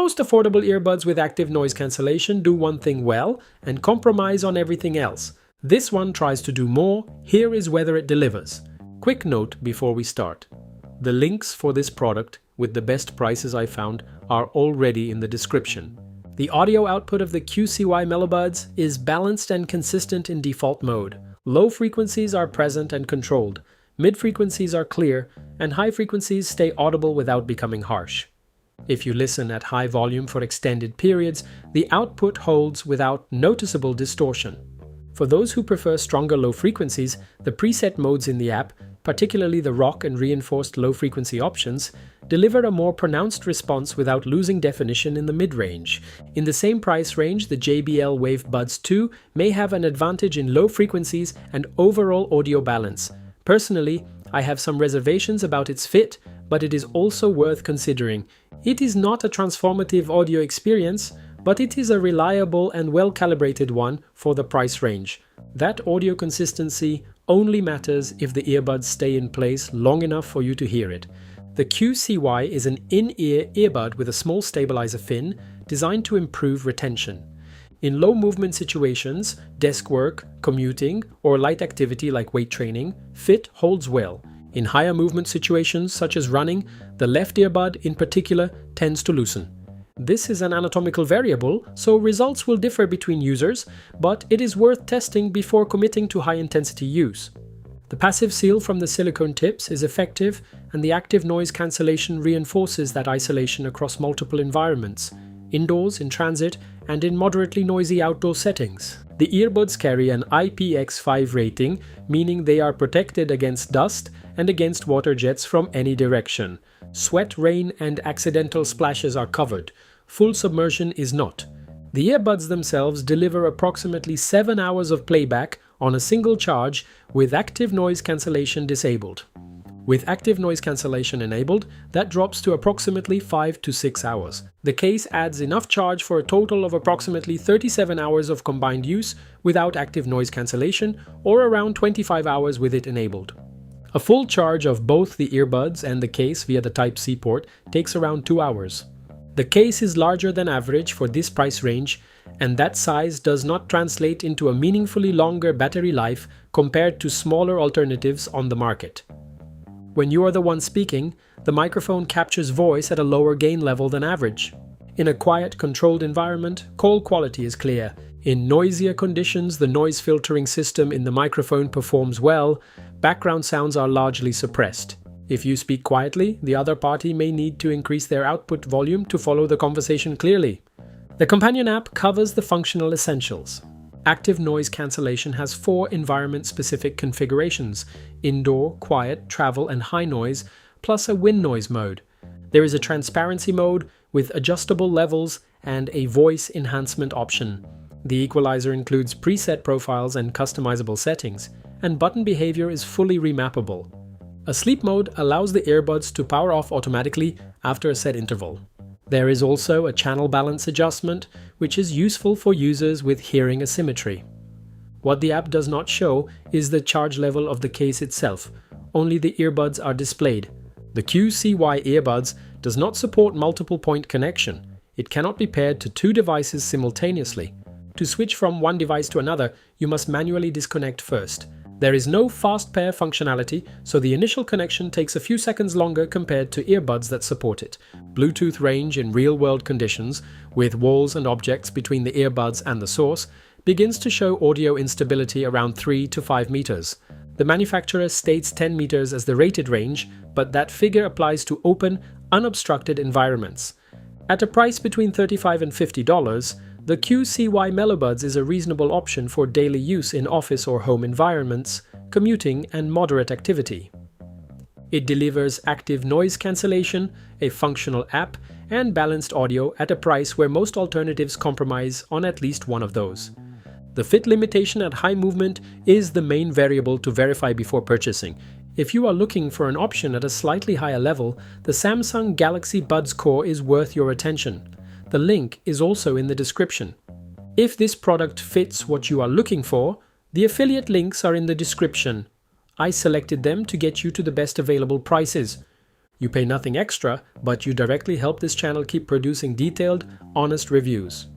Most affordable earbuds with active noise cancellation do one thing well and compromise on everything else. This one tries to do more. Here is whether it delivers. Quick note before we start. The links for this product with the best prices I found are already in the description. The audio output of the QCY Melobuds is balanced and consistent in default mode. Low frequencies are present and controlled, mid frequencies are clear, and high frequencies stay audible without becoming harsh. If you listen at high volume for extended periods, the output holds without noticeable distortion. For those who prefer stronger low frequencies, the preset modes in the app, particularly the rock and reinforced low-frequency options, deliver a more pronounced response without losing definition in the mid-range. In the same price range, the JBL Wave Buds 2 may have an advantage in low frequencies and overall audio balance. Personally, I have some reservations about its fit, but it is also worth considering. It is not a transformative audio experience, but it is a reliable and well-calibrated one for the price range. That audio consistency only matters if the earbuds stay in place long enough for you to hear it. The QCY is an in-ear earbud with a small stabilizer fin designed to improve retention. In low movement situations, desk work, commuting, or light activity like weight training, fit holds well. In higher movement situations such as running, the left earbud in particular tends to loosen. This is an anatomical variable, so results will differ between users, but it is worth testing before committing to high-intensity use. The passive seal from the silicone tips is effective, and the active noise cancellation reinforces that isolation across multiple environments, indoors, in transit, and in moderately noisy outdoor settings. The earbuds carry an IPX5 rating, meaning they are protected against dust and against water jets from any direction. Sweat, rain, and accidental splashes are covered. Full submersion is not. The earbuds themselves deliver approximately 7 hours of playback on a single charge with active noise cancellation disabled. With active noise cancellation enabled, that drops to approximately 5 to 6 hours. The case adds enough charge for a total of approximately 37 hours of combined use without active noise cancellation, or around 25 hours with it enabled. A full charge of both the earbuds and the case via the Type-C port takes around 2 hours. The case is larger than average for this price range, and that size does not translate into a meaningfully longer battery life compared to smaller alternatives on the market. When you are the one speaking, the microphone captures voice at a lower gain level than average. In a quiet, controlled environment, call quality is clear. In noisier conditions, the noise filtering system in the microphone performs well. Background sounds are largely suppressed. If you speak quietly, the other party may need to increase their output volume to follow the conversation clearly. The companion app covers the functional essentials. Active noise cancellation has 4 environment-specific configurations: indoor, quiet, travel, and high noise, plus a wind noise mode. There is a transparency mode with adjustable levels and a voice enhancement option. The equalizer includes preset profiles and customizable settings, and button behavior is fully remappable. A sleep mode allows the earbuds to power off automatically after a set interval. There is also a channel balance adjustment, which is useful for users with hearing asymmetry. What the app does not show is the charge level of the case itself. Only the earbuds are displayed. The QCY earbuds does not support multiple point connection. It cannot be paired to 2 devices simultaneously. To switch from one device to another, you must manually disconnect first. There is no fast pair functionality, so the initial connection takes a few seconds longer compared to earbuds that support it. Bluetooth range in real-world conditions, with walls and objects between the earbuds and the source, begins to show audio instability around 3 to 5 meters. The manufacturer states 10 meters as the rated range, but that figure applies to open, unobstructed environments. At a price between $35 and $50, the QCY Melobuds is a reasonable option for daily use in office or home environments, commuting, and moderate activity. It delivers active noise cancellation, a functional app, and balanced audio at a price where most alternatives compromise on at least one of those. The fit limitation at high movement is the main variable to verify before purchasing. If you are looking for an option at a slightly higher level, the Samsung Galaxy Buds Core is worth your attention. The link is also in the description. If this product fits what you are looking for, the affiliate links are in the description. I selected them to get you to the best available prices. You pay nothing extra, but you directly help this channel keep producing detailed, honest reviews.